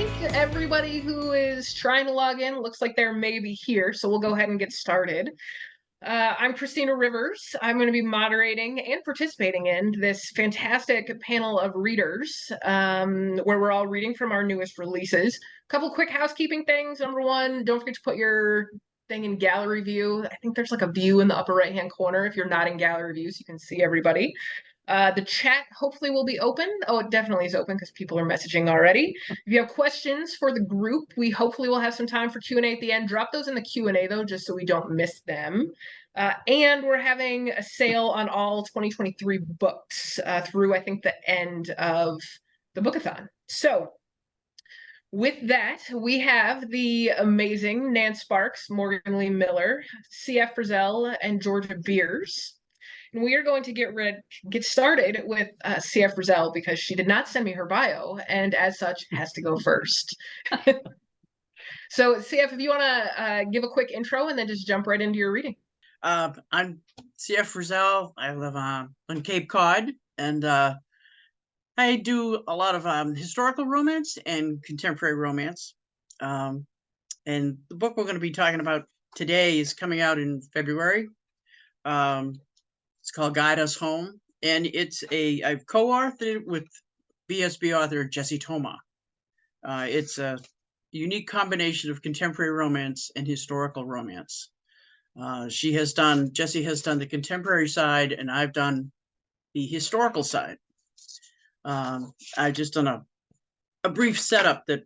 think everybody who is trying to log in looks like they're maybe here, so we'll go ahead and get started. I'm Krystina Rivers. I'm going to be moderating and participating in this fantastic panel of readers where we're all reading from our newest releases. A couple quick housekeeping things. Number one, don't forget to put your thing in gallery view. I think there's like a view in the upper right-hand corner. If you're not in gallery view, so you can see everybody. The chat hopefully will be open. Oh, it definitely is open because people are messaging already. If you have questions for the group, we hopefully will have some time for Q&A at the end. Drop those in the Q&A though, just so we don't miss them. And we're having a sale on all 2023 books through, I think, the end of the bookathon. So with that, we have the amazing Nance Sparks, Morgan Lee Miller, C.F. Frizzell, and Georgia Beers. And we are going to get started with C.F. Frizzell because she did not send me her bio, and as such, has to go first. So, CF, if you want to give a quick intro and then just jump right into your reading. I'm C.F. Frizzell. I live on Cape Cod, and I do a lot of historical romance and contemporary romance. And the book we're going to be talking about today is coming out in February. It's called Guide Us Home, and I've co-authored it with BSB author Jessie Thoma. It's a unique combination of contemporary romance and historical romance. Jessie has done the contemporary side, and I've done the historical side. I've just done a brief setup that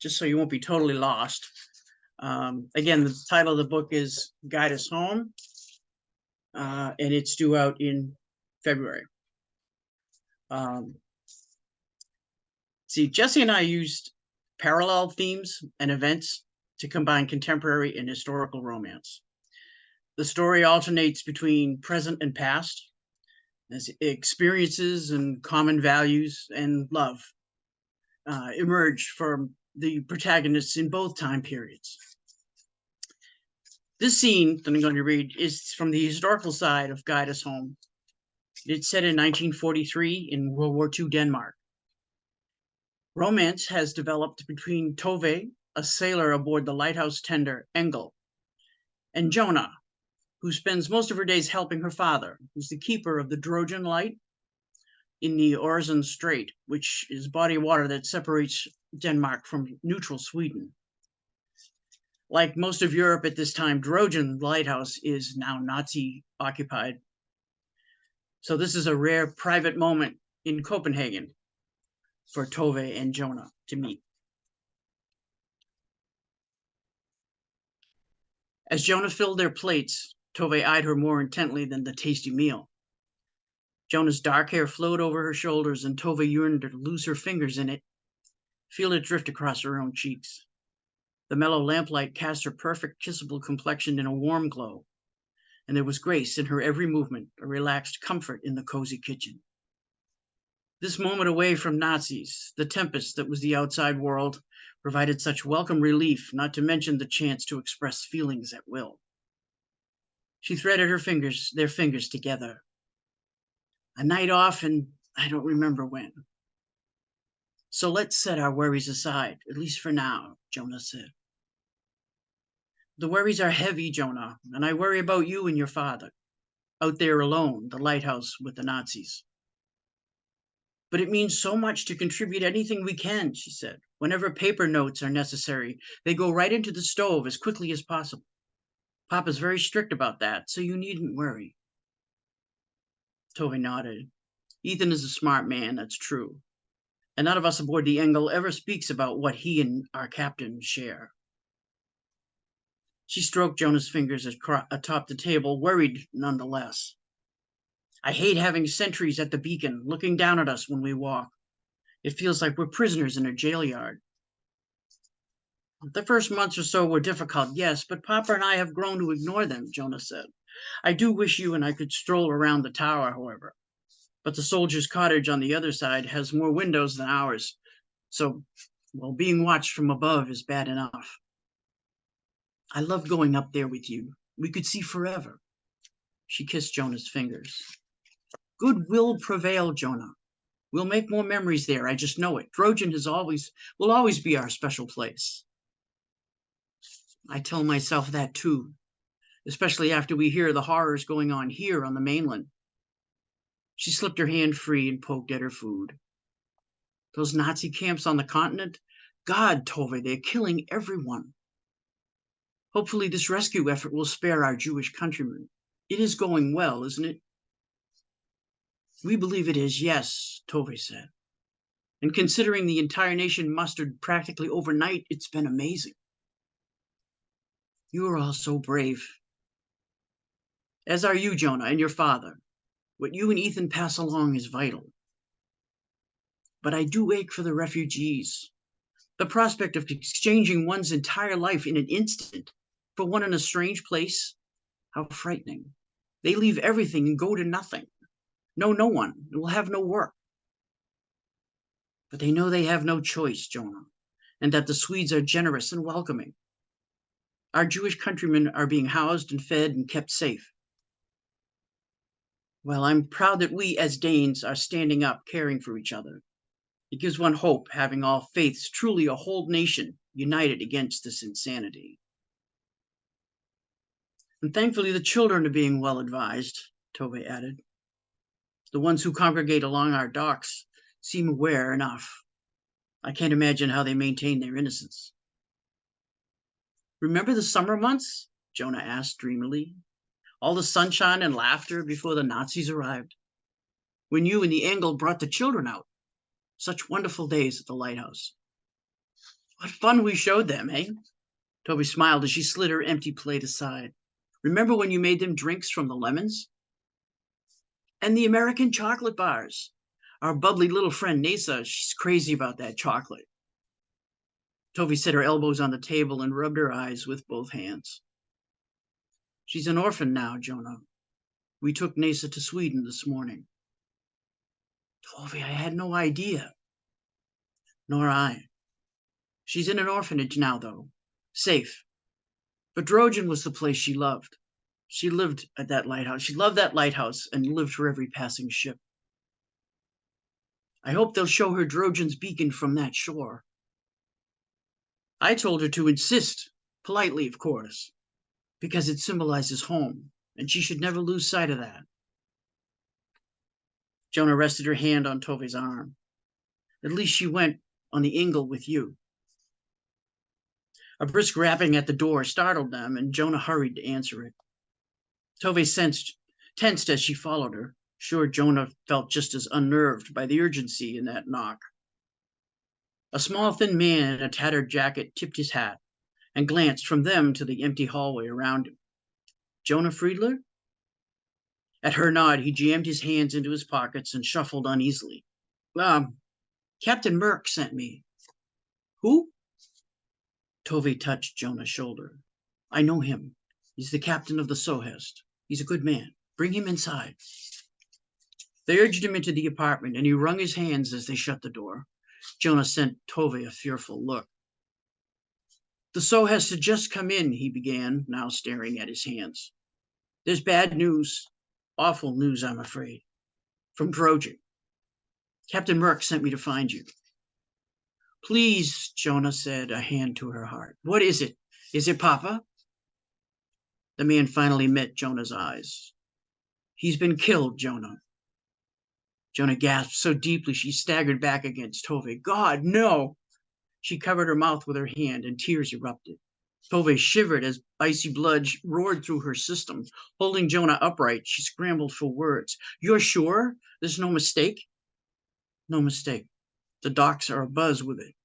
just so you won't be totally lost. Again, the title of the book is Guide Us Home, and it's due out in February. See, Jessie and I used parallel themes and events to combine contemporary and historical romance. The story alternates between present and past, as experiences and common values and love emerge from the protagonists in both time periods. This scene that I'm going to read is from the historical side of Guide Us Home. It's set in 1943 in World War II Denmark. Romance has developed between Tove, a sailor aboard the lighthouse tender Engel, and Jonah, who spends most of her days helping her father, who's the keeper of the Trojan Light in the Øresund Strait, which is body of water that separates Denmark from neutral Sweden. Like most of Europe at this time, Trojan Lighthouse is now Nazi occupied. So this is a rare private moment in Copenhagen for Tove and Jonah to meet. As Jonah filled their plates, Tove eyed her more intently than the tasty meal. Jonah's dark hair flowed over her shoulders, and Tove yearned to lose her fingers in it, feel it drift across her own cheeks. The mellow lamplight cast her perfect kissable complexion in a warm glow, and there was grace in her every movement, a relaxed comfort in the cozy kitchen. This moment away from Nazis, the tempest that was the outside world, provided such welcome relief, not to mention the chance to express feelings at will. She threaded their fingers together. A night off, and I don't remember when. So let's set our worries aside, at least for now, Jonah said. The worries are heavy, Jonah, and I worry about you and your father, out there alone, the lighthouse with the Nazis. But it means so much to contribute anything we can, she said. Whenever paper notes are necessary, they go right into the stove as quickly as possible. Papa's very strict about that, so you needn't worry. Tove nodded. Ethan is a smart man, that's true. And none of us aboard the Engel ever speaks about what he and our captain share. She stroked Jonah's fingers atop the table, worried nonetheless. I hate having sentries at the beacon, looking down at us when we walk. It feels like we're prisoners in a jail yard. The first months or so were difficult, yes, but Papa and I have grown to ignore them, Jonah said. I do wish you and I could stroll around the tower, however. But the soldier's cottage on the other side has more windows than ours, so, well, being watched from above is bad enough. I love going up there with you. We could see forever. She kissed Jonah's fingers. Good will prevail, Jonah. We'll make more memories there, I just know it. Trojan will always be our special place. I tell myself that too, especially after we hear the horrors going on here on the mainland. She slipped her hand free and poked at her food. Those Nazi camps on the continent? God, Tove, they're killing everyone. Hopefully this rescue effort will spare our Jewish countrymen. It is going well, isn't it? We believe it is, yes, Tove said. And considering the entire nation mustered practically overnight, it's been amazing. You are all so brave. As are you, Jonah, and your father. What you and Ethan pass along is vital. But I do ache for the refugees. The prospect of exchanging one's entire life in an instant for one in a strange place, how frightening. They leave everything and go to nothing. Know no one, and will have no work. But they know they have no choice, Jonah, and that the Swedes are generous and welcoming. Our Jewish countrymen are being housed and fed and kept safe. Well, I'm proud that we as Danes are standing up, caring for each other. It gives one hope, having all faiths, truly a whole nation united against this insanity. And thankfully the children are being well advised, Tove added. The ones who congregate along our docks seem aware enough. I can't imagine how they maintain their innocence. Remember the summer months? Jonah asked dreamily. All the sunshine and laughter before the Nazis arrived. When you and the Engel brought the children out. Such wonderful days at the lighthouse. What fun we showed them, eh? Tove smiled as she slid her empty plate aside. Remember when you made them drinks from the lemons? And the American chocolate bars. Our bubbly little friend Nasa, she's crazy about that chocolate. Tove set her elbows on the table and rubbed her eyes with both hands. She's an orphan now, Jonah. We took Nasa to Sweden this morning. Tove, I had no idea. Nor I. She's in an orphanage now, though. Safe. But Drogen was the place she loved. She lived at that lighthouse. She loved that lighthouse and lived for every passing ship. I hope they'll show her Drogen's beacon from that shore. I told her to insist, politely, of course, because it symbolizes home, and she should never lose sight of that. Jonah rested her hand on Tove's arm. At least she went on the Engel with you. A brisk rapping at the door startled them, and Jonah hurried to answer it. Tove tensed as she followed her. Sure, Jonah felt just as unnerved by the urgency in that knock. A small, thin man in a tattered jacket tipped his hat and glanced from them to the empty hallway around him. Jonah Friedler? At her nod, he jammed his hands into his pockets and shuffled uneasily. Captain Merck sent me. Who? Tove touched Jonah's shoulder. I know him. He's the captain of the Sohest. He's a good man. Bring him inside. They urged him into the apartment, and he wrung his hands as they shut the door. Jonah sent Tove a fearful look. The Sohest had just come in, he began, now staring at his hands. There's bad news. Awful news, I'm afraid. From Drogen. Captain Merck sent me to find you. Please, Jonah said, a hand to her heart. What is it? Is it Papa? The man finally met Jonah's eyes. He's been killed, Jonah. Jonah gasped so deeply she staggered back against Tove. God, no! She covered her mouth with her hand, and tears erupted. Tove shivered as icy blood roared through her system. Holding Jonah upright, she scrambled for words. You're sure? There's no mistake? No mistake. The docks are abuzz with it.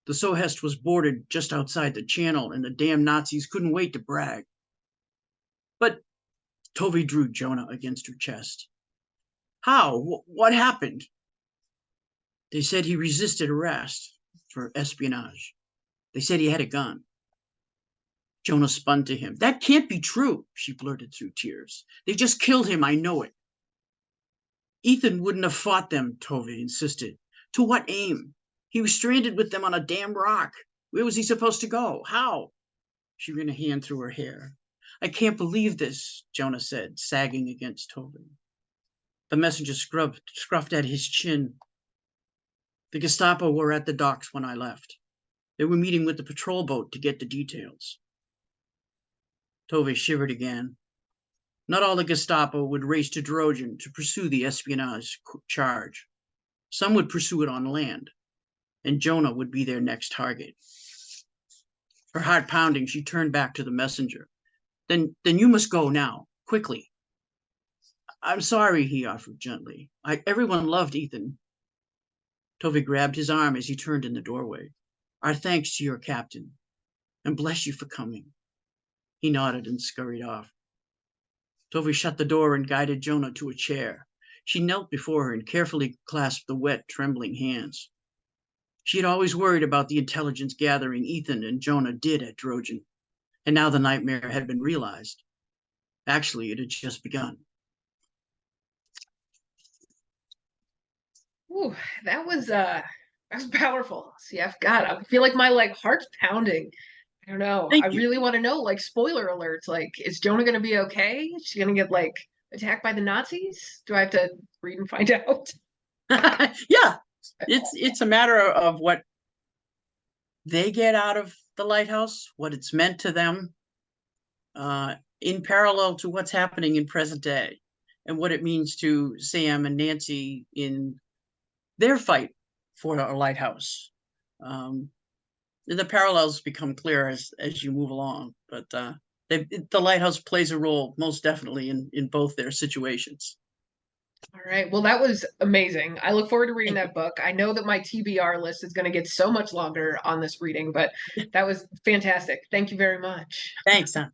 The Sohest was boarded just outside the channel, and the damn Nazis couldn't wait to brag. But Tove drew Jonah against her chest. How? What happened? They said he resisted arrest for espionage. They said he had a gun. Jonah spun to him. That can't be true, she blurted through tears. They just killed him, I know it. Ethan wouldn't have fought them, Tove insisted. To what aim? He was stranded with them on a damn rock. Where was he supposed to go? How? She ran a hand through her hair. I can't believe this, Jonah said, sagging against Tove. The messenger scruffed at his chin. The Gestapo were at the docks when I left. They were meeting with the patrol boat to get the details. Tove shivered again. Not all the Gestapo would race to Drogen to pursue the espionage charge. Some would pursue it on land, and Jonah would be their next target. Her heart pounding, she turned back to the messenger. Then you must go now, quickly. I'm sorry, he offered gently. Everyone loved Ethan. Tove grabbed his arm as he turned in the doorway. Our thanks to your captain, and bless you for coming. He nodded and scurried off. Tove shut the door and guided Jonah to a chair. She knelt before her and carefully clasped the wet, trembling hands. She had always worried about the intelligence gathering Ethan and Jonah did at Drogen, and now the nightmare had been realized. Actually, it had just begun. Ooh, that was powerful. CF. God, I feel like my heart's pounding. I don't know. I Thank you. really want to know, spoiler alerts. Is Jonah gonna be okay? Is she gonna get attacked by the Nazis? Do I have to read and find out? Yeah, it's a matter of what they get out of the lighthouse, what it's meant to them, in parallel to what's happening in present day, and what it means to Sam and Nancy in their fight for a lighthouse. The parallels become clear as you move along, but the lighthouse plays a role most definitely in both their situations. All right. Well, that was amazing. I look forward to reading that book. I know that my TBR list is going to get so much longer on this reading, but that was fantastic. Thank you very much. Thanks, huh?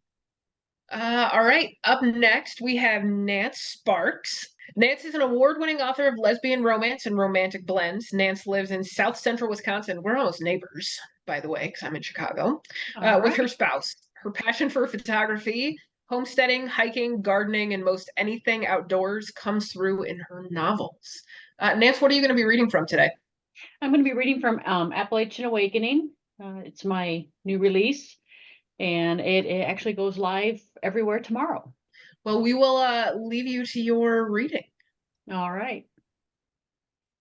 All right. Up next, we have Nance Sparks. Nance is an award-winning author of lesbian romance and romantic blends. Nance lives in South Central Wisconsin. We're almost neighbors, by the way, because I'm in Chicago, with her spouse. Her passion for photography, homesteading, hiking, gardening, and most anything outdoors comes through in her novels. Nance, what are you going to be reading from today? I'm going to be reading from Appalachian Awakening. It's my new release, and it actually goes live everywhere tomorrow. Well, we will leave you to your reading. All right.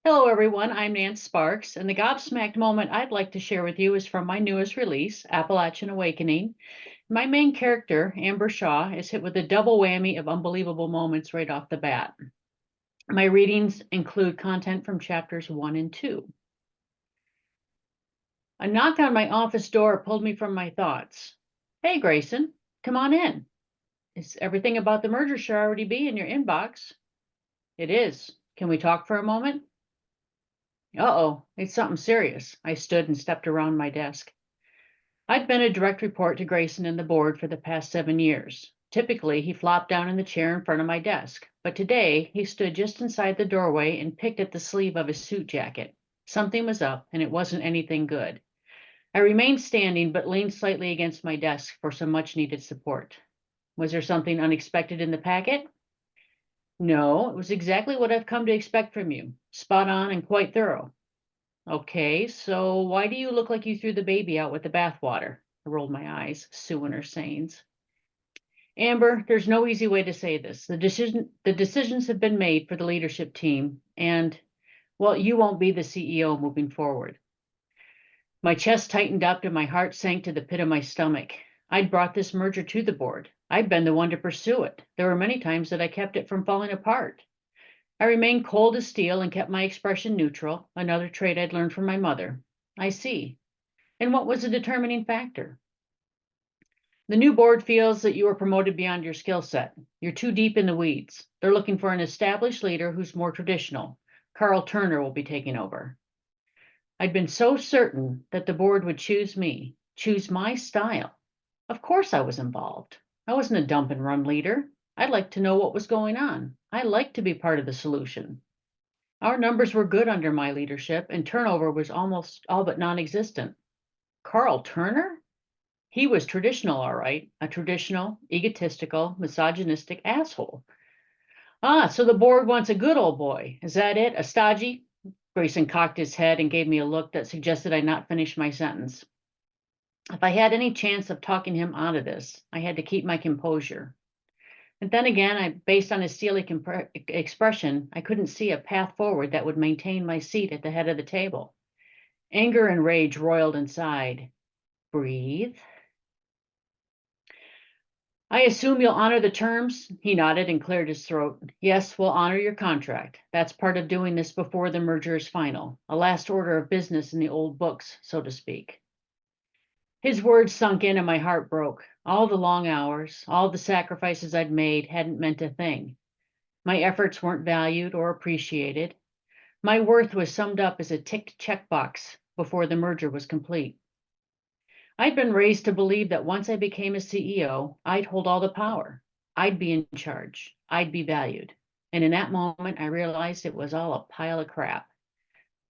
Hello, everyone. I'm Nance Sparks, and the Gobsmacked moment I'd like to share with you is from my newest release, Appalachian Awakening. My main character, Amber Shaw, is hit with a double whammy of unbelievable moments right off the bat. My readings include content from chapters 1 and 2. A knock on my office door pulled me from my thoughts. Hey, Grayson, come on in. Is everything about the merger should already be in your inbox? It is. Can we talk for a moment? Uh-oh, it's something serious. I stood and stepped around my desk. I'd been a direct report to Grayson and the board for the past 7 years. Typically, he flopped down in the chair in front of my desk, but today he stood just inside the doorway and picked at the sleeve of his suit jacket. Something was up, and it wasn't anything good. I remained standing, but leaned slightly against my desk for some much-needed support. Was there something unexpected in the packet? No, it was exactly what I've come to expect from you. Spot on and quite thorough. Okay, so why do you look like you threw the baby out with the bathwater? I rolled my eyes, Sue and her sayings. Amber, there's no easy way to say this. The decisions have been made for the leadership team, and, well, you won't be the CEO moving forward. My chest tightened up and my heart sank to the pit of my stomach. I'd brought this merger to the board. I'd been the one to pursue it. There were many times that I kept it from falling apart. I remained cold as steel and kept my expression neutral, another trait I'd learned from my mother. I see. And what was the determining factor? The new board feels that you were promoted beyond your skill set. You're too deep in the weeds. They're looking for an established leader who's more traditional. Carl Turner will be taking over. I'd been so certain that the board would choose me, choose my style. Of course I was involved. I wasn't a dump and run leader. I'd like to know what was going on. I liked to be part of the solution. Our numbers were good under my leadership, and turnover was almost all but non-existent. Carl Turner? He was traditional, all right. A traditional, egotistical, misogynistic asshole. Ah, so the board wants a good old boy. Is that it? A stodgy? Grayson cocked his head and gave me a look that suggested I not finish my sentence. If I had any chance of talking him out of this, I had to keep my composure. And then again, based on his steely expression, I couldn't see a path forward that would maintain my seat at the head of the table. Anger and rage roiled inside. Breathe. I assume you'll honor the terms? He nodded and cleared his throat. Yes, we'll honor your contract. That's part of doing this before the merger is final. A last order of business in the old books, so to speak. His words sunk in and my heart broke. All the long hours, all the sacrifices I'd made hadn't meant a thing. My efforts weren't valued or appreciated. My worth was summed up as a ticked checkbox before the merger was complete. I'd been raised to believe that once I became a CEO, I'd hold all the power. I'd be in charge. I'd be valued. And in that moment, I realized it was all a pile of crap.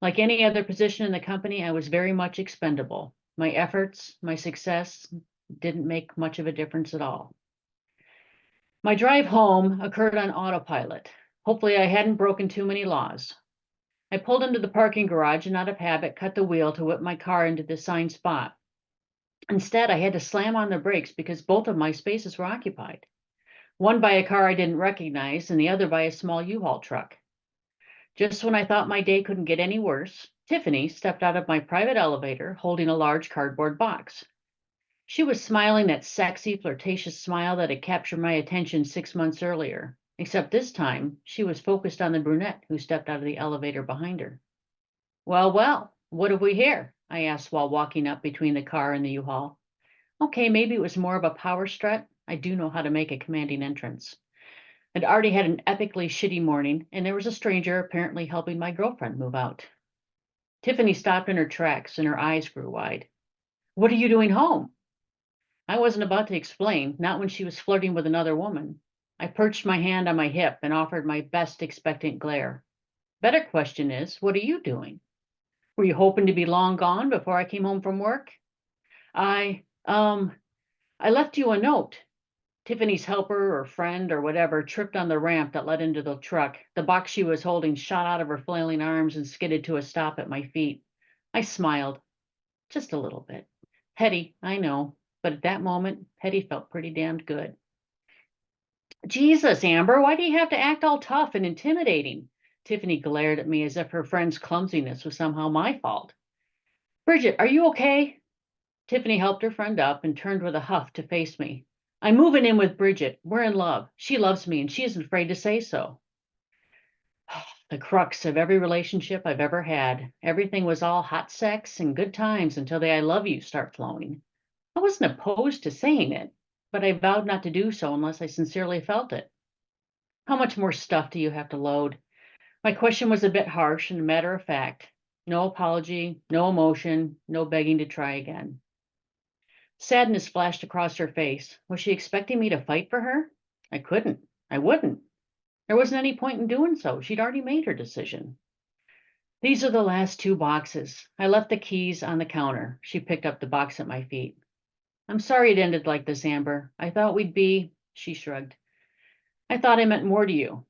Like any other position in the company, I was very much expendable. My efforts, my success didn't make much of a difference at all. My drive home occurred on autopilot. Hopefully I hadn't broken too many laws. I pulled into the parking garage and out of habit cut the wheel to whip my car into the assigned spot. Instead, I had to slam on the brakes because both of my spaces were occupied. One by a car I didn't recognize and the other by a small U-Haul truck. Just when I thought my day couldn't get any worse, Tiffany stepped out of my private elevator holding a large cardboard box. She was smiling that sexy, flirtatious smile that had captured my attention 6 months earlier, except this time she was focused on the brunette who stepped out of the elevator behind her. Well, what have we here? I asked while walking up between the car and the U-Haul. Okay, maybe it was more of a power strut. I do know how to make a commanding entrance. I'd already had an epically shitty morning, and there was a stranger apparently helping my girlfriend move out. Tiffany stopped in her tracks, and her eyes grew wide. What are you doing home? I wasn't about to explain, not when she was flirting with another woman. I perched my hand on my hip and offered my best expectant glare. Better question is, what are you doing? Were you hoping to be long gone before I came home from work? I left you a note. Tiffany's helper or friend or whatever tripped on the ramp that led into the truck. The box she was holding shot out of her flailing arms and skidded to a stop at my feet. I smiled, just a little bit. Petty, I know, but at that moment, petty felt pretty damned good. Jesus, Amber, why do you have to act all tough and intimidating? Tiffany glared at me as if her friend's clumsiness was somehow my fault. Bridget, are you okay? Tiffany helped her friend up and turned with a huff to face me. I'm moving in with Bridget. We're in love. She loves me and she isn't afraid to say so. The crux of every relationship I've ever had. Everything was all hot sex and good times until the I love you start flowing. I wasn't opposed to saying it, but I vowed not to do so unless I sincerely felt it. How much more stuff do you have to load? My question was a bit harsh and a matter of fact. No apology, no emotion, no begging to try again. Sadness flashed across her face. Was she expecting me to fight for her? I couldn't. I wouldn't. There wasn't any point in doing so. She'd already made her decision. These are the last 2 boxes. I left the keys on the counter. She picked up the box at my feet. I'm sorry it ended like this, Amber. I thought we'd be, she shrugged. I thought I meant more to you.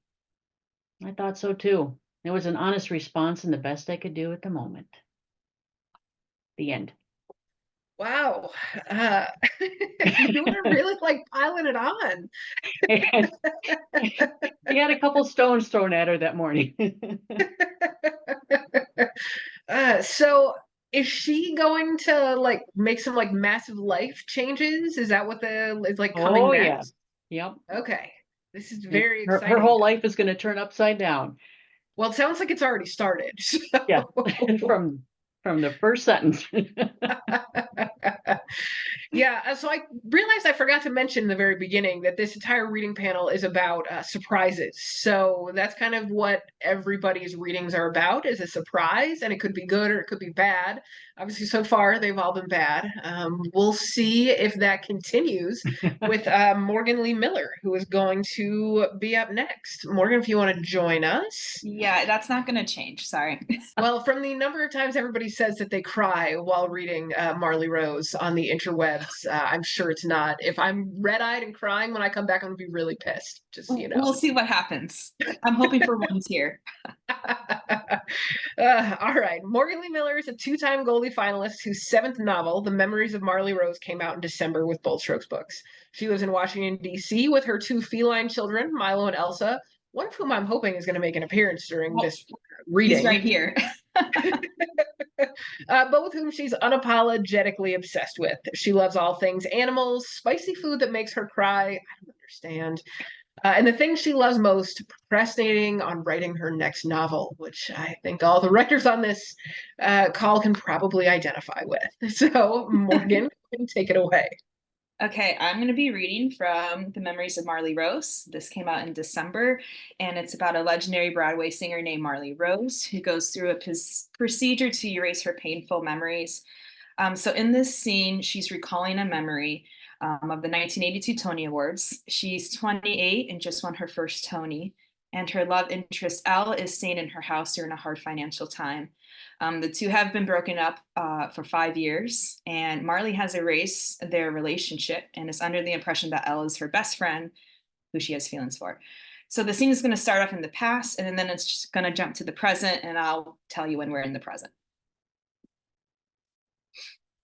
I thought so too. It was an honest response and the best I could do at the moment. The end. Wow. You were really like piling it on. She had a couple stones thrown at her that morning. So is she going to like make some like massive life changes? Is that what is like coming next? Yeah. Yep. Okay. This is very Her exciting. whole life is going to turn upside down. Well, it sounds like it's already started. So. Yeah. From the first sentence. Yeah, so I realized I forgot to mention in the very beginning that this entire reading panel is about surprises. So that's kind of what everybody's readings are about, is a surprise, and it could be good or it could be bad. Obviously, so far they've all been bad. We'll see if that continues with Morgan Lee Miller, who is going to be up next. Morgan, if you want to join us. Yeah, that's not going to change. Sorry. Well, from the number of times everybody says that they cry while reading Marley Rose on the interwebs, I'm sure it's not. If I'm red-eyed and crying when I come back, I'm going to be really pissed, just so you know. We'll see what happens. I'm hoping for ones here. All right. Morgan Lee Miller is a two-time Goldie finalist whose seventh novel, The Memories of Marley Rose, came out in December with Bold Strokes Books. She lives in Washington, D.C. with her two feline children, Milo and Elsa, one of whom I'm hoping is going to make an appearance during Well, this reading. He's right here. But with whom she's unapologetically obsessed with. She loves all things animals, spicy food that makes her cry. I don't understand. And the thing she loves most, procrastinating on writing her next novel, which I think all the writers on this call can probably identify with. So, Morgan, take it away. Okay, I'm going to be reading from The Memories of Marley Rose. This came out in December, and it's about a legendary Broadway singer named Marley Rose who goes through a procedure to erase her painful memories. So in this scene, she's recalling a memory of the 1982 Tony Awards. She's 28 and just won her first Tony, and her love interest, Elle, is staying in her house during a hard financial time. The two have been broken up for 5 years, and Marley has erased their relationship and is under the impression that Elle is her best friend, who she has feelings for. So the scene is going to start off in the past, and then it's just going to jump to the present, and I'll tell you when we're in the present.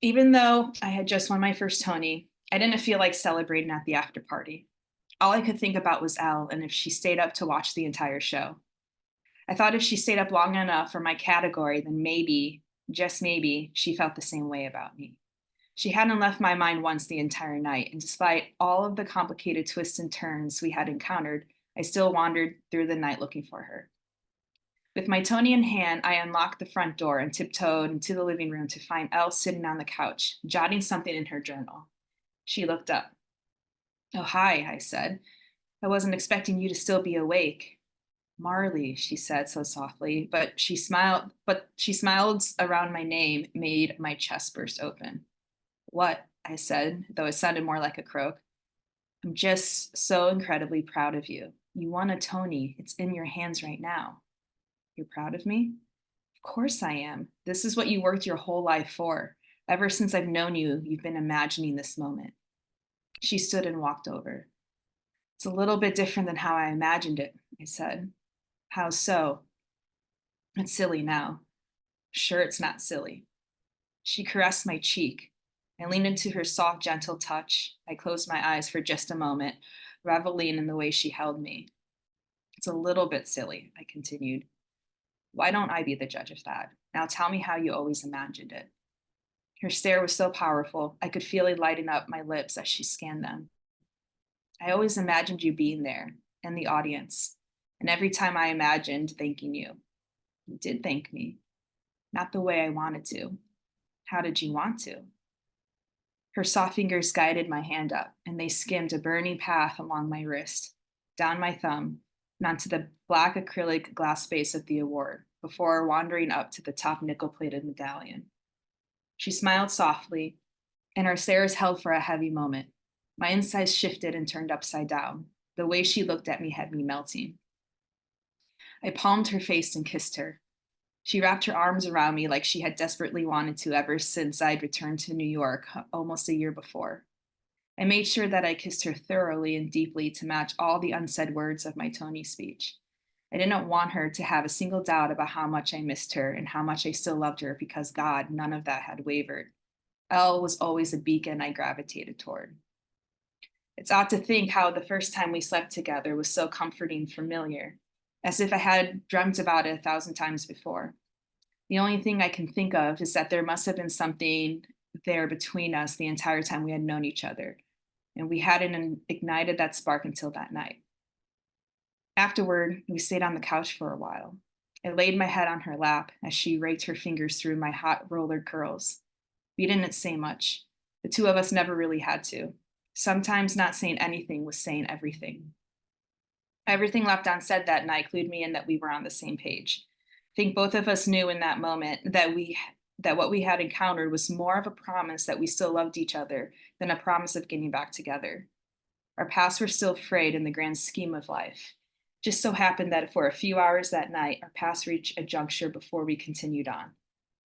Even though I had just won my first Tony, I didn't feel like celebrating at the after party. All I could think about was Elle and if she stayed up to watch the entire show. I thought if she stayed up long enough for my category, then maybe, just maybe, she felt the same way about me. She hadn't left my mind once the entire night, and despite all of the complicated twists and turns we had encountered, I still wandered through the night looking for her. With my Tony in hand, I unlocked the front door and tiptoed into the living room to find Elle sitting on the couch, jotting something in her journal. She looked up. "Oh, hi," I said. "I wasn't expecting you to still be awake." "Marley," she said so softly, but she smiled around my name, made my chest burst open. "What?" I said, though it sounded more like a croak. "I'm just so incredibly proud of you. You won a Tony. It's in your hands right now." "You're proud of me?" "Of course I am. This is what you worked your whole life for. Ever since I've known you, you've been imagining this moment." She stood and walked over. "It's a little bit different than how I imagined it," I said. "How so?" "It's silly now." "Sure, it's not silly." She caressed my cheek. I leaned into her soft, gentle touch. I closed my eyes for just a moment, reveling in the way she held me. "It's a little bit silly," I continued. "Why don't I be the judge of that? Now tell me how you always imagined it." Her stare was so powerful, I could feel it lighting up my lips as she scanned them. "I always imagined you being there, in the audience, and every time I imagined thanking you. You did thank me. Not the way I wanted to. How did you want to?" Her soft fingers guided my hand up, and they skimmed a burning path along my wrist, down my thumb, and onto the black acrylic glass base of the award, before wandering up to the top nickel-plated medallion. She smiled softly, and our stares held for a heavy moment. My insides shifted and turned upside down. The way she looked at me had me melting. I palmed her face and kissed her. She wrapped her arms around me like she had desperately wanted to ever since I'd returned to New York almost a year before. I made sure that I kissed her thoroughly and deeply to match all the unsaid words of my Tony speech. I didn't want her to have a single doubt about how much I missed her and how much I still loved her, because God, none of that had wavered. Elle was always a beacon I gravitated toward. It's odd to think how the first time we slept together was so comforting and familiar, as if I had dreamt about it 1,000 times before. The only thing I can think of is that there must have been something there between us the entire time we had known each other, and we hadn't ignited that spark until that night. Afterward, we stayed on the couch for a while. I laid my head on her lap as she raked her fingers through my hot roller curls. We didn't say much. The two of us never really had to. Sometimes not saying anything was saying everything. Everything left unsaid that night clued me in that we were on the same page. I think both of us knew in that moment that what we had encountered was more of a promise that we still loved each other than a promise of getting back together. Our paths were still frayed in the grand scheme of life. Just so happened that for a few hours that night, our paths reached a juncture before we continued on.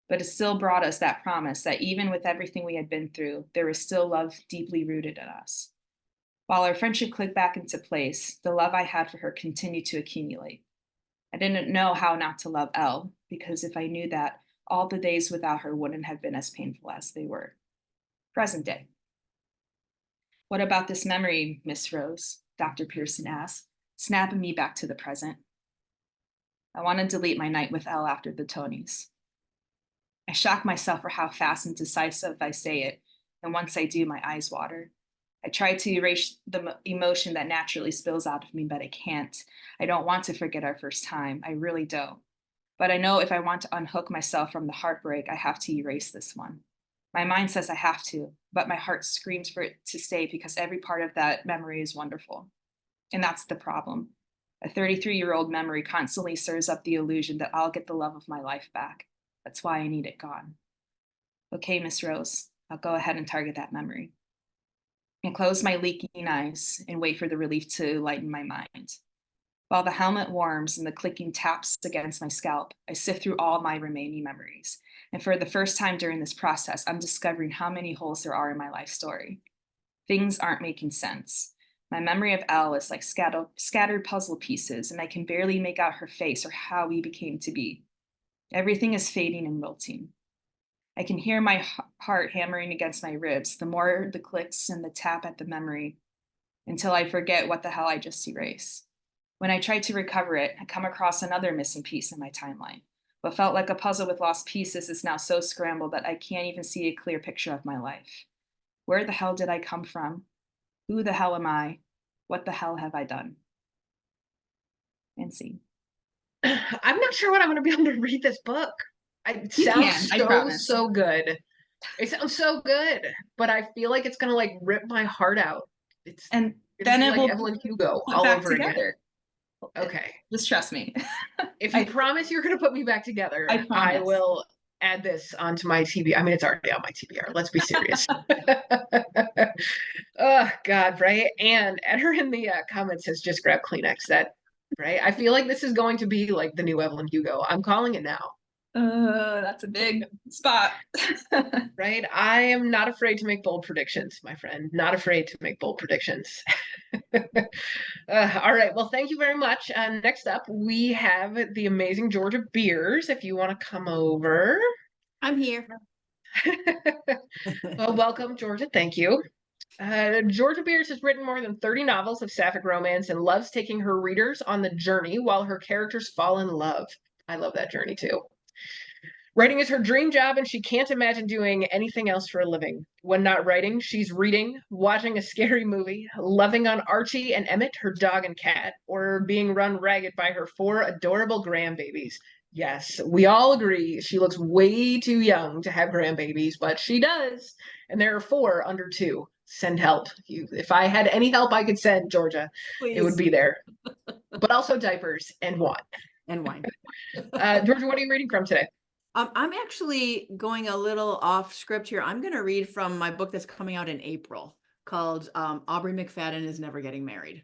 But it still brought us that promise that even with everything we had been through, there was still love deeply rooted in us. While our friendship clicked back into place, the love I had for her continued to accumulate. I didn't know how not to love Elle, because if I knew that, all the days without her wouldn't have been as painful as they were. Present day. What about this memory, Miss Rose? Dr. Pearson asked, snapping me back to the present. I want to delete my night with Elle after the Tonys. I shock myself for how fast and decisive I say it, and once I do, my eyes water. I try to erase the emotion that naturally spills out of me, but I can't. I don't want to forget our first time. I really don't. But I know if I want to unhook myself from the heartbreak, I have to erase this one. My mind says I have to, but my heart screams for it to stay because every part of that memory is wonderful. And that's the problem. A 33-year-old memory constantly stirs up the illusion that I'll get the love of my life back. That's why I need it gone. Okay, Miss Rose, I'll go ahead and target that memory. And close my leaking eyes and wait for the relief to lighten my mind. While the helmet warms and the clicking taps against my scalp, I sift through all my remaining memories. And for the first time during this process, I'm discovering how many holes there are in my life story. Things aren't making sense. My memory of Elle is like scattered puzzle pieces, and I can barely make out her face or how we became to be. Everything is fading and wilting. I can hear my heart hammering against my ribs, the more the clicks and the tap at the memory, until I forget what the hell I just erased. When I try to recover it, I come across another missing piece in my timeline. What felt like a puzzle with lost pieces is now so scrambled that I can't even see a clear picture of my life. Where the hell did I come from? Who the hell am I? What the hell have I done? And see. I'm not sure what I'm going to be able to read this book. It You sounds can, I promise. so good. It sounds so good, but I feel like it's going to like rip my heart out. It's And gonna then be it like will Evelyn Hugo put all back over together. again. Okay. Just trust me. If you promise you're going to put me back together, I promise. I will add this onto my TBR. I mean, it's already on my TBR. Let's be serious. Oh, God, right? And Eder in the comments has just grabbed Kleenex. That, right? I feel like this is going to be like the new Evelyn Hugo. I'm calling it now. That's a big spot. Right? I am not afraid to make bold predictions, my friend. Not afraid to make bold predictions. All right. Well, thank you very much. Next up, we have the amazing Georgia Beers. If you want to come over. I'm here. Well, welcome, Georgia. Thank you. Georgia Beers has written more than 30 novels of sapphic romance and loves taking her readers on the journey while her characters fall in love. I love that journey too. Writing is her dream job, and she can't imagine doing anything else for a living. When not writing, she's reading, watching a scary movie, loving on Archie and Emmett, her dog and cat, or being run ragged by her 4 adorable grandbabies. Yes, we all agree she looks way too young to have grandbabies, but she does. And there are 4 under 2. Send help. If I had any help I could send, Georgia, it would Please. be there. But also diapers and wine. And wine. Georgia, what are you reading from today? I'm actually going a little off script here. I'm going to read from my book that's coming out in April called Aubrey McFadden is Never Getting Married.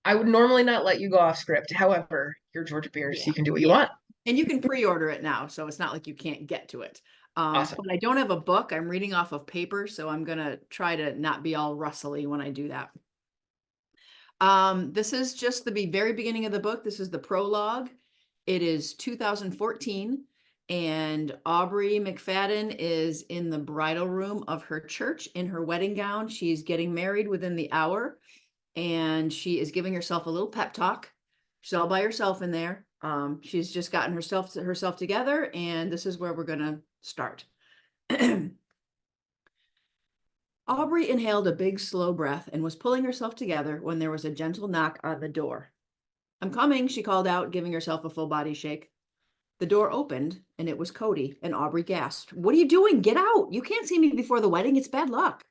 I would normally not let you go off script. However, you're Georgia Beers, so you can do what you want. And you can pre-order it now, so it's not like you can't get to it. Awesome. But I don't have a book. I'm reading off of paper, so I'm going to try to not be all rustly when I do that. This is just the very beginning of the book. This is the prologue. It is 2014. And Aubrey McFadden is in the bridal room of her church in her wedding gown. She's getting married within the hour, and she is giving herself a little pep talk. She's all by herself in there. She's just gotten herself together, and this is where we're gonna start. Aubrey inhaled a big, slow breath and was pulling herself together when there was a gentle knock on the door. "I'm coming," she called out, giving herself a full body shake. The door opened, and it was Cody, and Aubrey gasped. "What are you doing? Get out! You can't see me before the wedding. It's bad luck."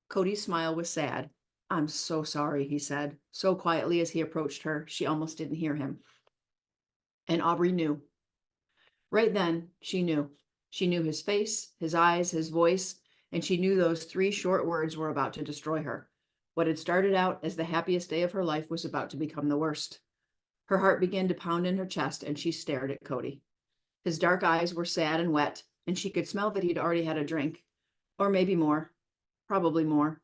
Cody's smile was sad. "I'm so sorry," he said, so quietly as he approached her, she almost didn't hear him. And Aubrey knew. Right then, she knew. She knew his face, his eyes, his voice, and she knew those 3 short words were about to destroy her. What had started out as the happiest day of her life was about to become the worst. Her heart began to pound in her chest, and she stared at Cody. His dark eyes were sad and wet, and she could smell that he'd already had a drink. Or maybe more. Probably more.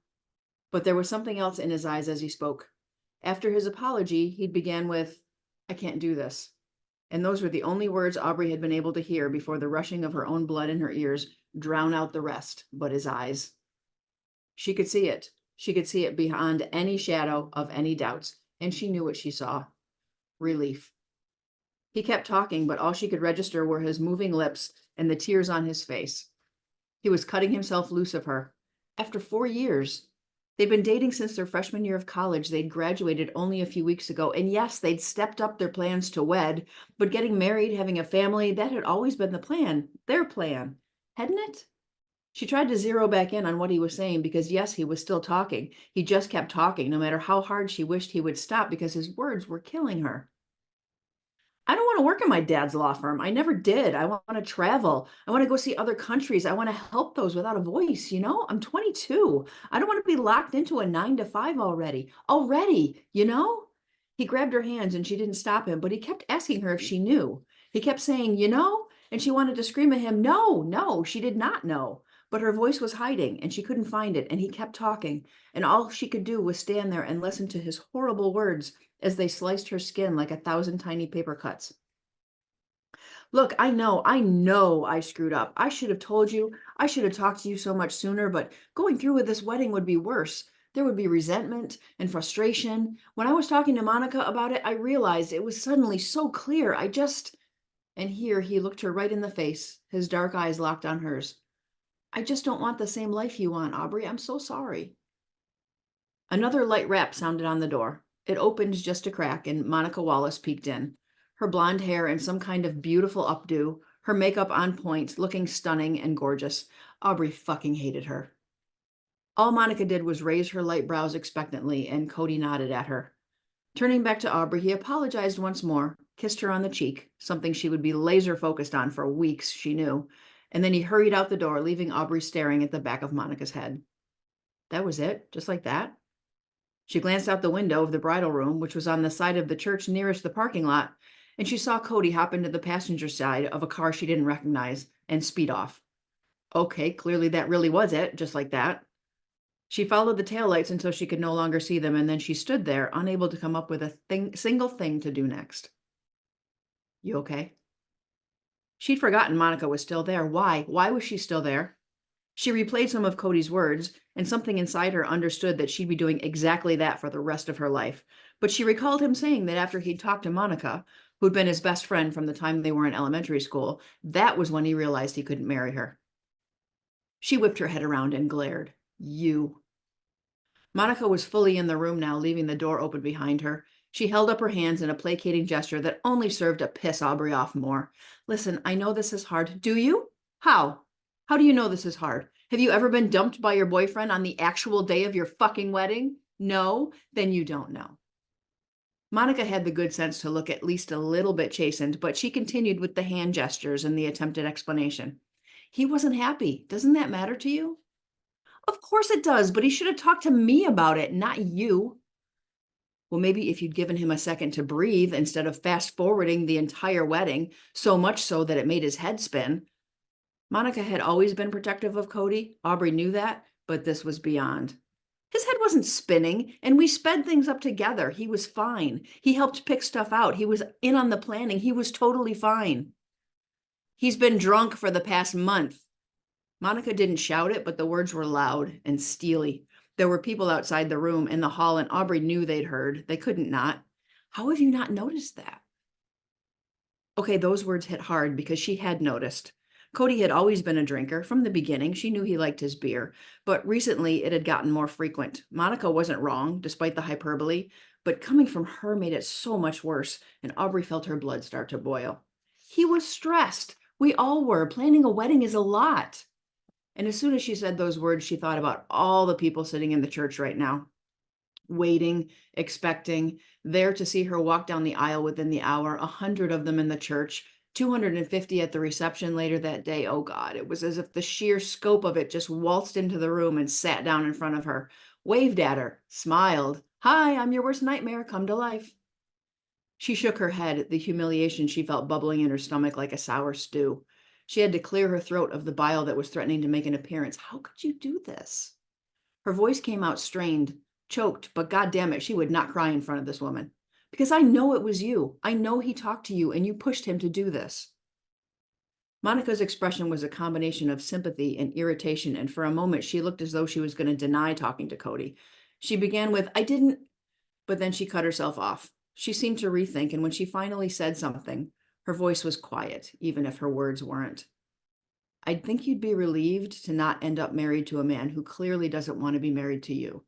But there was something else in his eyes as he spoke. After his apology, he began with, I can't do this. And those were the only words Aubrey had been able to hear before the rushing of her own blood in her ears drowned out the rest but his eyes. She could see it. She could see it beyond any shadow of any doubts, and she knew what she saw. Relief. He kept talking, but all she could register were his moving lips and the tears on his face. He was cutting himself loose of her. After 4 years. They'd been dating since their freshman year of college. They'd graduated only a few weeks ago. And yes, they'd stepped up their plans to wed, but getting married, having a family, that had always been the plan, their plan, hadn't it? She tried to zero back in on what he was saying because, yes, he was still talking. He just kept talking, no matter how hard she wished he would stop because his words were killing her. I don't want to work in my dad's law firm. I never did. I want to travel. I want to go see other countries. I want to help those without a voice. I'm 22. I don't want to be locked into a 9 to 5 already. He grabbed her hands and she didn't stop him, but he kept asking her if she knew. He kept saying, and she wanted to scream at him. No, she did not know. But her voice was hiding and she couldn't find it. And he kept talking. And all she could do was stand there and listen to his horrible words as they sliced her skin like 1,000 tiny paper cuts. Look, I know I screwed up. I should have told you. I should have talked to you so much sooner, but going through with this wedding would be worse. There would be resentment and frustration. When I was talking to Monica about it, I realized it was suddenly so clear. And here he looked her right in the face, his dark eyes locked on hers. I just don't want the same life you want, Aubrey. I'm so sorry. Another light rap sounded on the door. It opened just a crack, and Monica Wallace peeked in. Her blonde hair in some kind of beautiful updo, her makeup on point, looking stunning and gorgeous. Aubrey fucking hated her. All Monica did was raise her light brows expectantly, and Cody nodded at her. Turning back to Aubrey, he apologized once more, kissed her on the cheek, something she would be laser focused on for weeks, she knew, and then he hurried out the door, leaving Aubrey staring at the back of Monica's head. That was it, just like that? She glanced out the window of the bridal room, which was on the side of the church nearest the parking lot, and she saw Cody hop into the passenger side of a car she didn't recognize and speed off. Okay, clearly that really was it, just like that. She followed the taillights until she could no longer see them, and then she stood there, unable to come up with a single thing to do next. You okay? She'd forgotten Monica was still there. Why? Why was she still there? She replayed some of Cody's words, and something inside her understood that she'd be doing exactly that for the rest of her life. But she recalled him saying that after he'd talked to Monica, who'd been his best friend from the time they were in elementary school, that was when he realized he couldn't marry her. She whipped her head around and glared. You. Monica was fully in the room now, leaving the door open behind her. She held up her hands in a placating gesture that only served to piss Aubrey off more. Listen, I know this is hard. Do you? How? How do you know this is hard? Have you ever been dumped by your boyfriend on the actual day of your fucking wedding? No? Then you don't know. Monica had the good sense to look at least a little bit chastened, but she continued with the hand gestures and the attempted explanation. He wasn't happy. Doesn't that matter to you? Of course it does, but he should have talked to me about it, not you. Well, maybe if you'd given him a second to breathe instead of fast forwarding the entire wedding, so much so that it made his head spin. Monica had always been protective of Cody. Aubrey knew that, but this was beyond. His head wasn't spinning, and we sped things up together. He was fine. He helped pick stuff out. He was in on the planning. He was totally fine. He's been drunk for the past month. Monica didn't shout it, but the words were loud and steely. There were people outside the room in the hall, and Aubrey knew they'd heard. They couldn't not. How have you not noticed that? Okay, those words hit hard because she had noticed. Cody had always been a drinker. From the beginning, she knew he liked his beer, but recently it had gotten more frequent. Monica wasn't wrong, despite the hyperbole, but coming from her made it so much worse, and Aubrey felt her blood start to boil. He was stressed. We all were. Planning a wedding is a lot. And as soon as she said those words, she thought about all the people sitting in the church right now, waiting, expecting, there to see her walk down the aisle within the hour, 100 of them in the church, 250 at the reception later that day. Oh God, it was as if the sheer scope of it just waltzed into the room and sat down in front of her, waved at her, smiled. Hi, I'm your worst nightmare, come to life. She shook her head, the humiliation she felt bubbling in her stomach like a sour stew. She had to clear her throat of the bile that was threatening to make an appearance. How could you do this? Her voice came out strained, choked, but goddamn it, she would not cry in front of this woman. Because I know it was you. I know he talked to you and you pushed him to do this. Monica's expression was a combination of sympathy and irritation, and for a moment she looked as though she was going to deny talking to Cody. She began with, I didn't, but then she cut herself off. She seemed to rethink, and when she finally said something, her voice was quiet, even if her words weren't. I'd think you'd be relieved to not end up married to a man who clearly doesn't want to be married to you.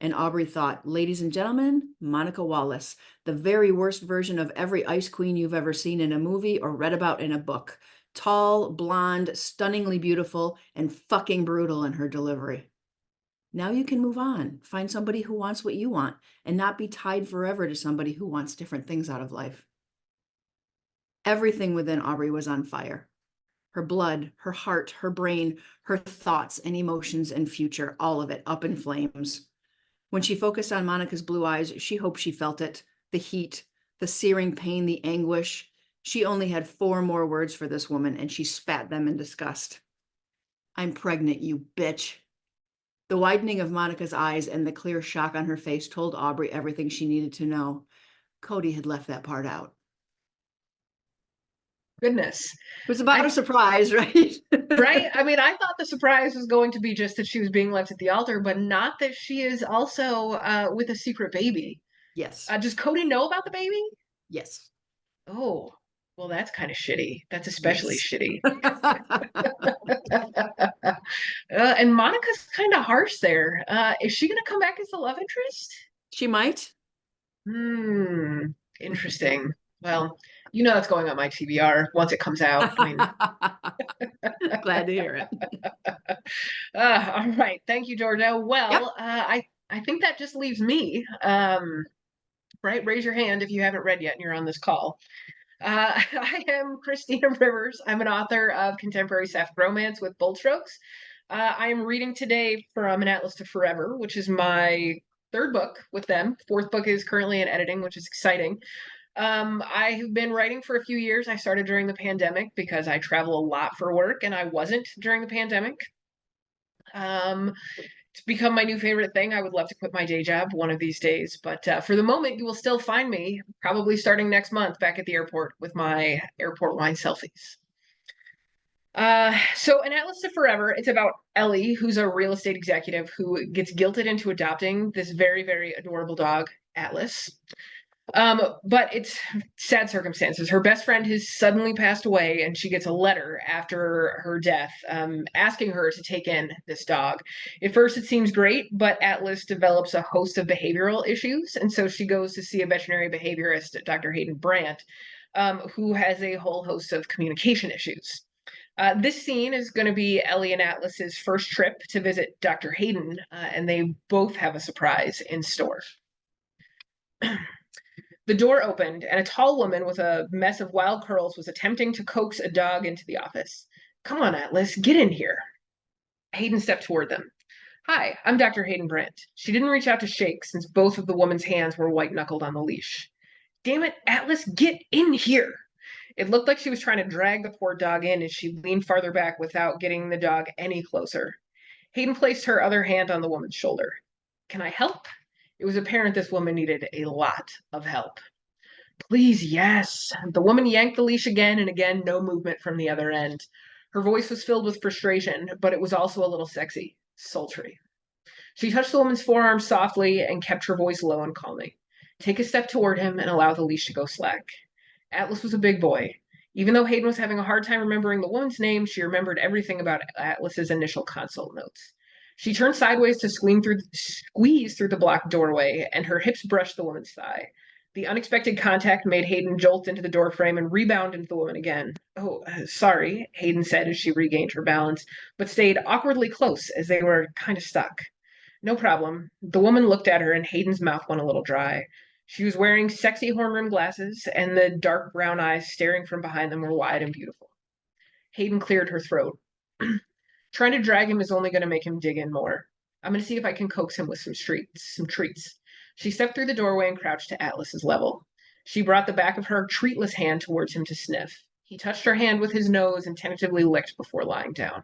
And Aubrey thought, ladies and gentlemen, Monica Wallace, the very worst version of every ice queen you've ever seen in a movie or read about in a book. Tall, blonde, stunningly beautiful, and fucking brutal in her delivery. Now you can move on, find somebody who wants what you want, and not be tied forever to somebody who wants different things out of life. Everything within Aubrey was on fire. Her blood, her heart, her brain, her thoughts and emotions and future, all of it up in flames. When she focused on Monica's blue eyes, she hoped she felt it, the heat, the searing pain, the anguish. She only had 4 more words for this woman, and she spat them in disgust. I'm pregnant, you bitch. The widening of Monica's eyes and the clear shock on her face told Aubrey everything she needed to know. Cody had left that part out. Goodness. It was about a surprise, right? Right? I mean, I thought the surprise was going to be just that she was being left at the altar, but not that she is also with a secret baby. Yes. Does Cody know about the baby? Yes. Oh, well, that's kind of shitty. That's especially shitty. And Monica's kind of harsh there. Is she going to come back as the love interest? She might. Interesting. Well, you know that's going on my TBR once it comes out. I mean, glad to hear it. All right. Thank you, Georgia. Well, Yep. I think that just leaves me. Right? Raise your hand if you haven't read yet and you're on this call. I am Krystina Rivers. I'm an author of contemporary sapphic romance with bold strokes. I am reading today from An Atlas to Forever, which is my 3rd book with them. 4th book is currently in editing, which is exciting. I have been writing for a few years. I started during the pandemic because I travel a lot for work, and I wasn't during the pandemic. It's become my new favorite thing. I would love to quit my day job one of these days, but for the moment, you will still find me probably starting next month back at the airport with my airport wine selfies. So An Atlas to Forever, it's about Ellie, who's a real estate executive who gets guilted into adopting this very, very adorable dog, Atlas. But it's sad circumstances. Her best friend has suddenly passed away, and she gets a letter after her death asking her to take in this dog. At first, it seems great, but Atlas develops a host of behavioral issues, and so she goes to see a veterinary behaviorist, Dr. Hayden Brandt, who has a whole host of communication issues. This scene is going to be Ellie and Atlas's first trip to visit Dr. Hayden, and they both have a surprise in store. The door opened, and a tall woman with a mess of wild curls was attempting to coax a dog into the office. Come on, Atlas, get in here. Hayden stepped toward them. Hi, I'm Dr. Hayden Brandt. She didn't reach out to shake since both of the woman's hands were white-knuckled on the leash. Damn it, Atlas, get in here. It looked like she was trying to drag the poor dog in as she leaned farther back without getting the dog any closer. Hayden placed her other hand on the woman's shoulder. Can I help? It was apparent this woman needed a lot of help. Please, yes. The woman yanked the leash again and again, no movement from the other end. Her voice was filled with frustration, but it was also a little sexy, sultry. She touched the woman's forearm softly and kept her voice low and calming. Take a step toward him and allow the leash to go slack. Atlas was a big boy. Even though Hayden was having a hard time remembering the woman's name, she remembered everything about Atlas's initial consult notes. She turned sideways to squeeze through the blocked doorway, and her hips brushed the woman's thigh. The unexpected contact made Hayden jolt into the doorframe and rebound into the woman again. Oh, sorry, Hayden said as she regained her balance, but stayed awkwardly close as they were kind of stuck. No problem. The woman looked at her, and Hayden's mouth went a little dry. She was wearing sexy horn-rimmed glasses, and the dark brown eyes staring from behind them were wide and beautiful. Hayden cleared her throat. Trying to drag him is only going to make him dig in more. I'm going to see if I can coax him with some treats. She stepped through the doorway and crouched to Atlas's level. She brought the back of her treatless hand towards him to sniff. He touched her hand with his nose and tentatively licked before lying down.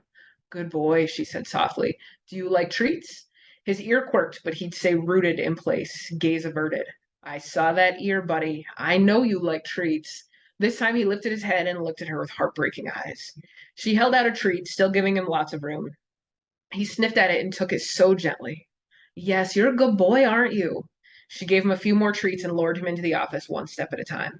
Good boy, she said softly. Do you like treats? His ear quirked, but he'd stay rooted in place, gaze averted. I saw that ear, buddy. I know you like treats. This time he lifted his head and looked at her with heartbreaking eyes. She held out a treat, still giving him lots of room. He sniffed at it and took it so gently. Yes, you're a good boy, aren't you? She gave him a few more treats and lured him into the office one step at a time.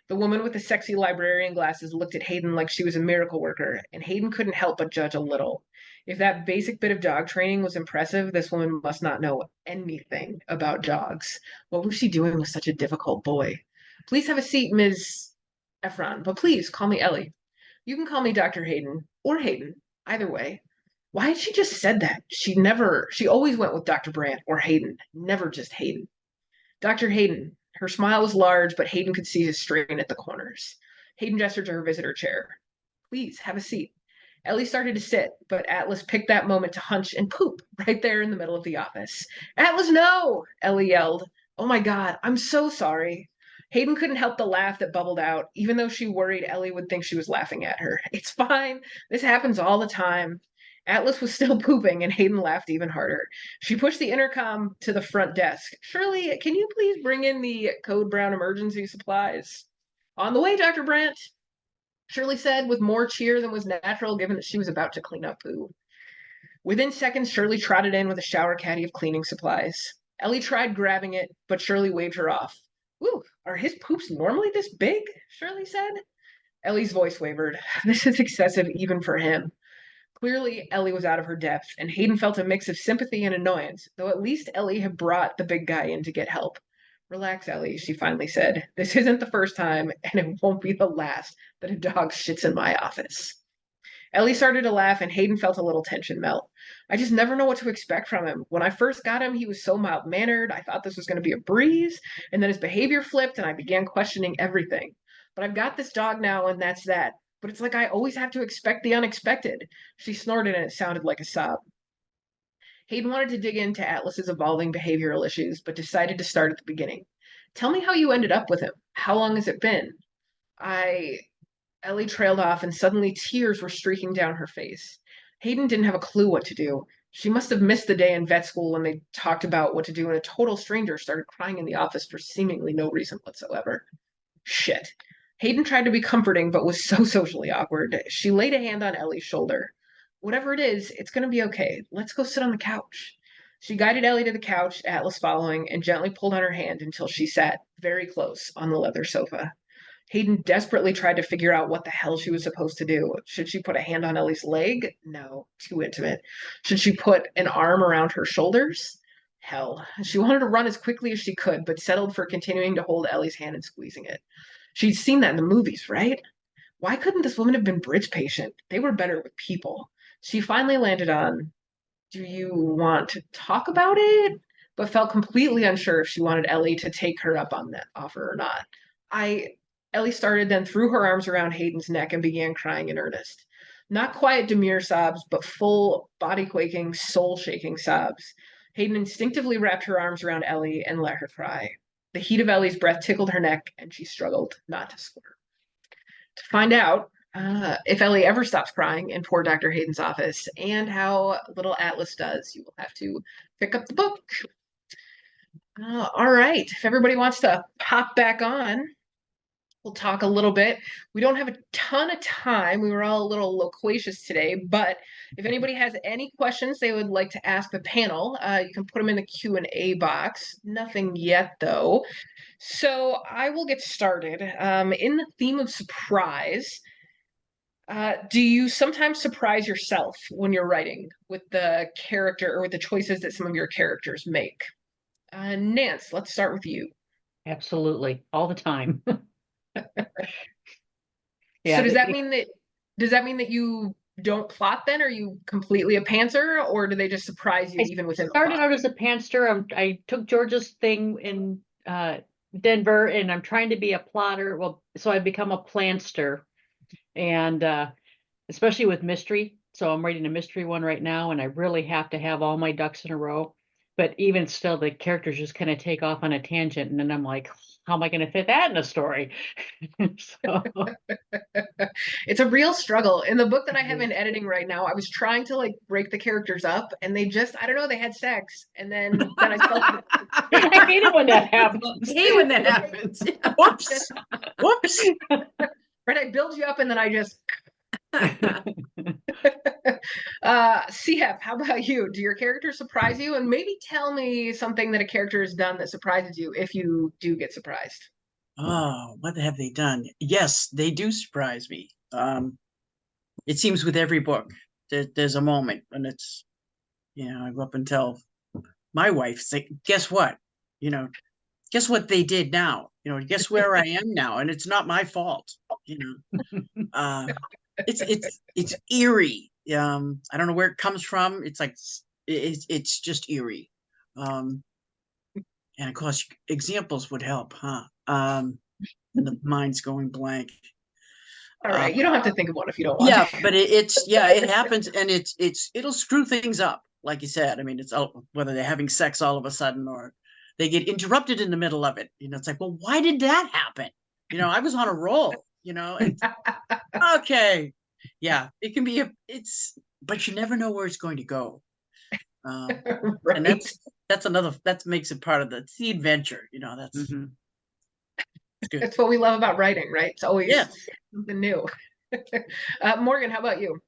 The woman with the sexy librarian glasses looked at Hayden like she was a miracle worker, and Hayden couldn't help but judge a little. If that basic bit of dog training was impressive, this woman must not know anything about dogs. What was she doing with such a difficult boy? Please have a seat, Ms. Efron, but please call me Ellie. You can call me Dr. Hayden or Hayden, either way. Why had she just said that? She always went with Dr. Brandt or Hayden, never just Hayden. Dr. Hayden. Her smile was large, but Hayden could see his strain at the corners. Hayden gestured to her visitor chair. Please, have a seat. Ellie started to sit, but Atlas picked that moment to hunch and poop right there in the middle of the office. Atlas, no! Ellie yelled. Oh my God, I'm so sorry. Hayden couldn't help the laugh that bubbled out, even though she worried Ellie would think she was laughing at her. It's fine. This happens all the time. Atlas was still pooping, and Hayden laughed even harder. She pushed the intercom to the front desk. Shirley, can you please bring in the Code Brown emergency supplies? On the way, Dr. Brandt, Shirley said with more cheer than was natural given that she was about to clean up poo. Within seconds, Shirley trotted in with a shower caddy of cleaning supplies. Ellie tried grabbing it, but Shirley waved her off. Ooh, are his poops normally this big? Shirley said. Ellie's voice wavered. This is excessive even for him. Clearly, Ellie was out of her depth, and Hayden felt a mix of sympathy and annoyance, though at least Ellie had brought the big guy in to get help. Relax, Ellie, she finally said. This isn't the first time, and it won't be the last that a dog shits in my office. Ellie started to laugh, and Hayden felt a little tension melt. I just never know what to expect from him. When I first got him, he was so mild mannered. I thought this was going to be a breeze, and then his behavior flipped, and I began questioning everything. But I've got this dog now, and that's that. But it's like I always have to expect the unexpected. She snorted, and it sounded like a sob. Hayden wanted to dig into Atlas's evolving behavioral issues, but decided to start at the beginning. Tell me how you ended up with him. How long has it been? I Ellie trailed off, and suddenly tears were streaking down her face. Hayden didn't have a clue what to do. She must have missed the day in vet school when they talked about what to do, and a total stranger started crying in the office for seemingly no reason whatsoever. Shit. Hayden tried to be comforting, but was so socially awkward. She laid a hand on Ellie's shoulder. Whatever it is, it's going to be okay. Let's go sit on the couch. She guided Ellie to the couch, Atlas following, and gently pulled on her hand until she sat very close on the leather sofa. Hayden desperately tried to figure out what the hell she was supposed to do. Should she put a hand on Ellie's leg? No, too intimate. Should she put an arm around her shoulders? Hell. She wanted to run as quickly as she could, but settled for continuing to hold Ellie's hand and squeezing it. She'd seen that in the movies, right? Why couldn't this woman have been bridge patient? They were better with people. She finally landed on, do you want to talk about it? But felt completely unsure if she wanted Ellie to take her up on that offer or not. Ellie started, then threw her arms around Hayden's neck and began crying in earnest. Not quiet, demure sobs, but full, body-quaking, soul-shaking sobs. Hayden instinctively wrapped her arms around Ellie and let her cry. The heat of Ellie's breath tickled her neck, and she struggled not to squirt. To find out if Ellie ever stops crying in poor Dr. Hayden's office and how little Atlas does, you will have to pick up the book. All right, if everybody wants to pop back on, we'll talk a little bit. We don't have a ton of time. We were all a little loquacious today, but if anybody has any questions they would like to ask the panel, you can put them in the Q&A box. Nothing yet, though. So I will get started. In the theme of surprise, do you sometimes surprise yourself when you're writing with the character or with the choices that some of your characters make? Nance, let's start with you. Absolutely. All the time. So does that mean that you don't plot then? Are you completely a pantser, or do they just surprise you even within the plot? Started out as a pantser. I took Georgia's thing in Denver, and I'm trying to be a plotter. Well, so I've become a planster, and especially with mystery. So I'm writing a mystery one right now, and I really have to have all my ducks in a row. But even still, the characters just kind of take off on a tangent, and then I'm like, how am I going to fit that in a story? So it's a real struggle. In the book that I have in editing right now, I was trying to like break the characters up, and they just, I don't know, they had sex, and then I felt I hate it when that happens. I hate when that happens. Whoops. Whoops. Right, I build you up and then I just CF, how about you? Do your characters surprise you? And maybe tell me something that a character has done that surprises you if you do get surprised. Oh, what have they done? Yes, they do surprise me. It seems with every book, there's a moment when it's, I go up and tell my wife, say, guess what? Guess what they did now? Guess where I am now? And it's not my fault. It's eerie. I don't know where it comes from. It's like it's just eerie. And of course, examples would help, huh? And the mind's going blank. All right, you don't have to think of one if you don't want Yeah, to. but it happens, and it'll screw things up, like you said. I mean, it's whether they're having sex all of a sudden or they get interrupted in the middle of it. It's like, well, why did that happen? I was on a roll. Okay, yeah, it can be but you never know where it's going to go. Right. And that makes it part of the adventure. That's Mhm. good. That's what we love about writing, right? It's always Yeah. something new. Morgan, how about you?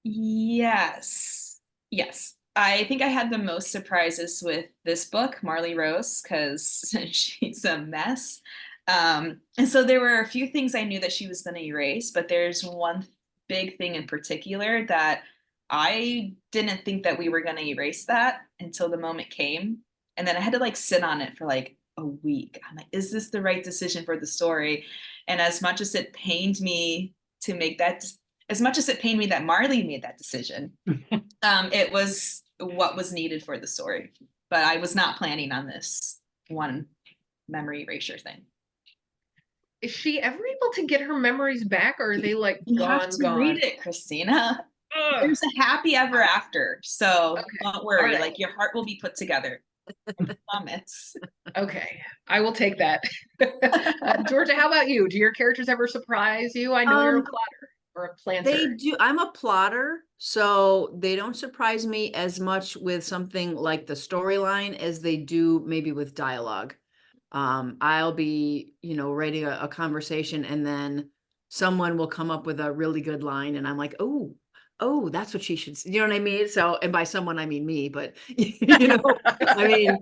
Yes. Yes. I think I had the most surprises with this book, Marley Rose, because she's a mess. And so there were a few things I knew that she was going to erase, but there's one big thing in particular that I didn't think that we were going to erase that until the moment came. And then I had to like sit on it for like a week. I'm like, is this the right decision for the story? And as much as it pained me to make that, as much as it pained me that Marley made that decision, it was what was needed for the story. But I was not planning on this one memory erasure thing. Is she ever able to get her memories back, or are they like You gone, have to gone? read it, Krystina. Ugh. There's a happy ever after, so don't worry. Right. Like your heart will be put together. I promise. Okay, I will take that. Georgia, how about you? Do your characters ever surprise you? I know you're a plotter or a planter. They do. I'm a plotter, so they don't surprise me as much with something like the storyline as they do maybe with dialogue. I'll be, writing a conversation and then someone will come up with a really good line and I'm like, oh, that's what she should, you know what I mean? So, and by someone, I mean me, but I mean,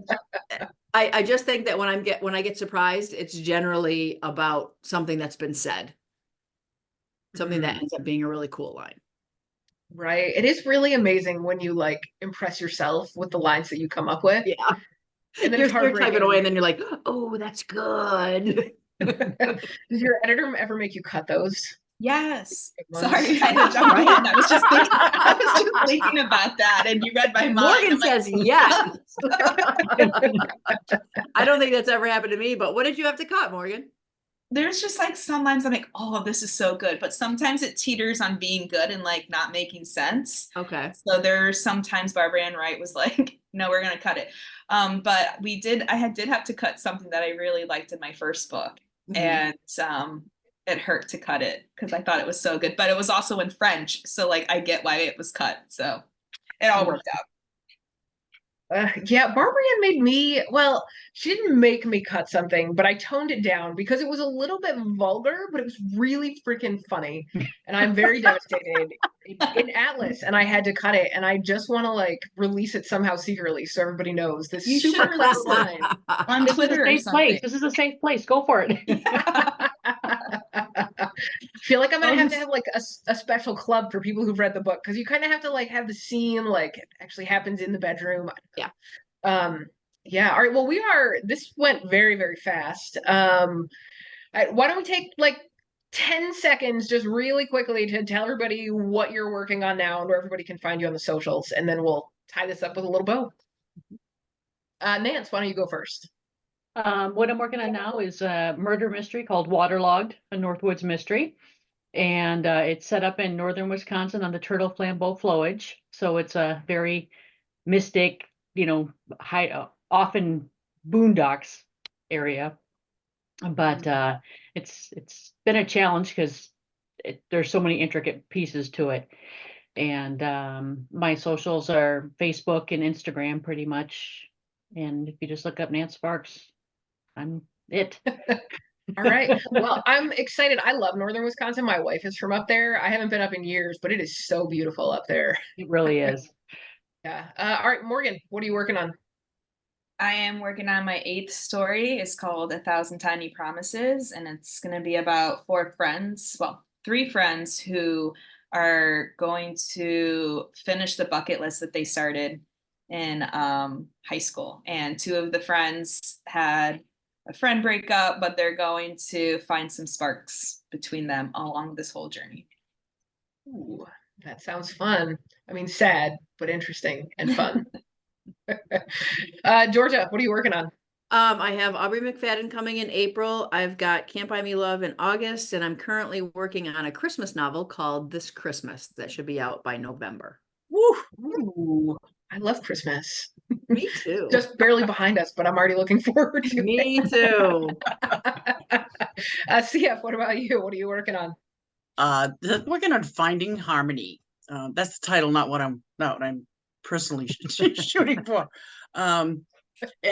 I just think that when I get surprised, it's generally about something that's been said, something that ends up being a really cool line. Right. It is really amazing when you like impress yourself with the lines that you come up with. Yeah. And then You're it's heartbreaking. typing away and then you're like, oh, that's good. Does your editor ever make you cut those? Yes. Ones? Sorry, I had to jump in. I was just thinking about that, and you read my mind. Morgan I'm like, says yes. I don't think that's ever happened to me, but what did you have to cut, Morgan? there's just like some lines I'm like, oh, this is so good, but sometimes it teeters on being good and like not making sense. Okay. So there's sometimes Barbara Ann Wright was like, no, we're gonna cut it. But I did have to cut something that I really liked in my first book, and it hurt to cut it because I thought it was so good, but it was also in French, so like I get why it was cut. So it all worked out. Yeah, Barbara Ann made me, well, she didn't make me cut something, but I toned it down because it was a little bit vulgar, but it was really freaking funny. And I'm very devastated in Atlas, and I had to cut it, and I just want to like release it somehow secretly so everybody knows this You super should clever release line. On This is Twitter a or safe something. place. This is a safe place. Go for it. I feel like I'm gonna have to have like a special club for people who've read the book because you kind of have to like have the scene like it actually happens in the bedroom. Yeah. Yeah. All right. Well, this went very, very fast. Why don't we take like 10 seconds just really quickly to tell everybody what you're working on now and where everybody can find you on the socials, and then we'll tie this up with a little bow. Nance, why don't you go first? What I'm working on now is a murder mystery called Waterlogged, a Northwoods mystery. And it's set up in northern Wisconsin on the Turtle Flambeau flowage. So it's a very mystic, high, often boondocks area. But it's been a challenge because there's so many intricate pieces to it. And my socials are Facebook and Instagram pretty much. And if you just look up Nance Sparks, I'm it. All right. Well, I'm excited. I love northern Wisconsin. My wife is from up there. I haven't been up in years, but it is so beautiful up there. It really is. Yeah. All right, Morgan, what are you working on? I am working on my 8th story. It's called A Thousand Tiny Promises, and it's going to be about 3 friends who are going to finish the bucket list that they started in high school. And 2 of the friends had a friend break up, but they're going to find some sparks between them along this whole journey. Ooh, that sounds fun. I mean, sad, but interesting and fun. Georgia, what are you working on? I have Aubrey McFadden coming in April. I've got Can't Buy Me Love in August, and I'm currently working on a Christmas novel called This Christmas that should be out by November. Woo! Ooh, I love Christmas. Me too. Just barely behind us, but I'm already looking forward to Me too. it. CF, what about you? What are you working on? Working on Finding Harmony. That's the title, not what I'm personally shooting for. And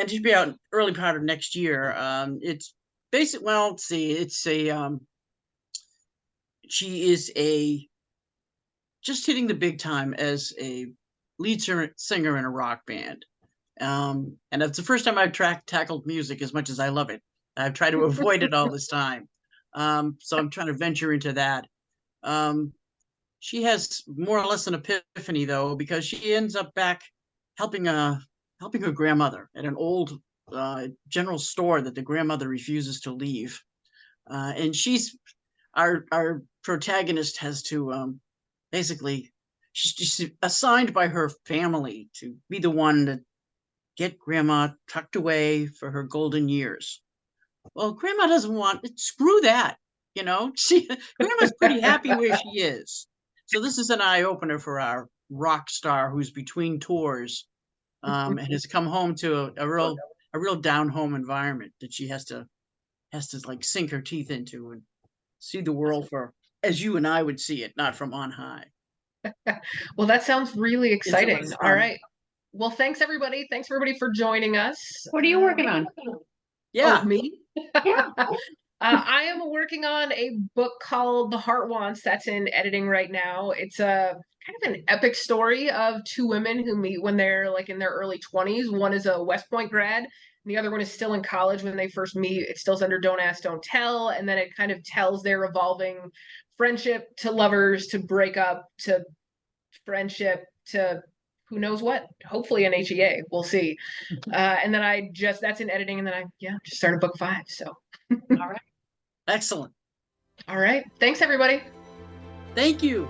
to be out early part of next year. It's basic. Well, let's see. It's a she is just hitting the big time as a lead singer in a rock band. And it's the first time I've tackled music as much as I love it. I've tried to avoid it all this time. So I'm trying to venture into that. She has more or less an epiphany though, because she ends up back helping her grandmother at an old general store that the grandmother refuses to leave. And she's our protagonist has to basically she's assigned by her family to be the one to get grandma tucked away for her golden years. Well, grandma doesn't want it. Screw that. Grandma's pretty happy where she is. So this is an eye opener for our rock star who's between tours, and has come home to a real down home environment that she has to like sink her teeth into and see the world for as you and I would see it, not from on high. Well, that sosounds really It's a lot exciting. of All fun. right. Well, thanks everybody. Thanks everybody for joining us. What are you working on? Yeah. Oh, me? Yeah. I am working on a book called The Heart Wants that's in editing right now. It's a kind of an epic story of 2 women who meet when they're like in their early 20s. One is a West Point grad, and the other one is still in college when they first meet. It still's under Don't Ask, Don't Tell, and then it kind of tells their evolving friendship to lovers to breakup to friendship to who knows what, hopefully an HEA, we'll see. And then that's in editing, and then I just started book 5. So All right. Excellent. all right, thanks everybody. Thank you.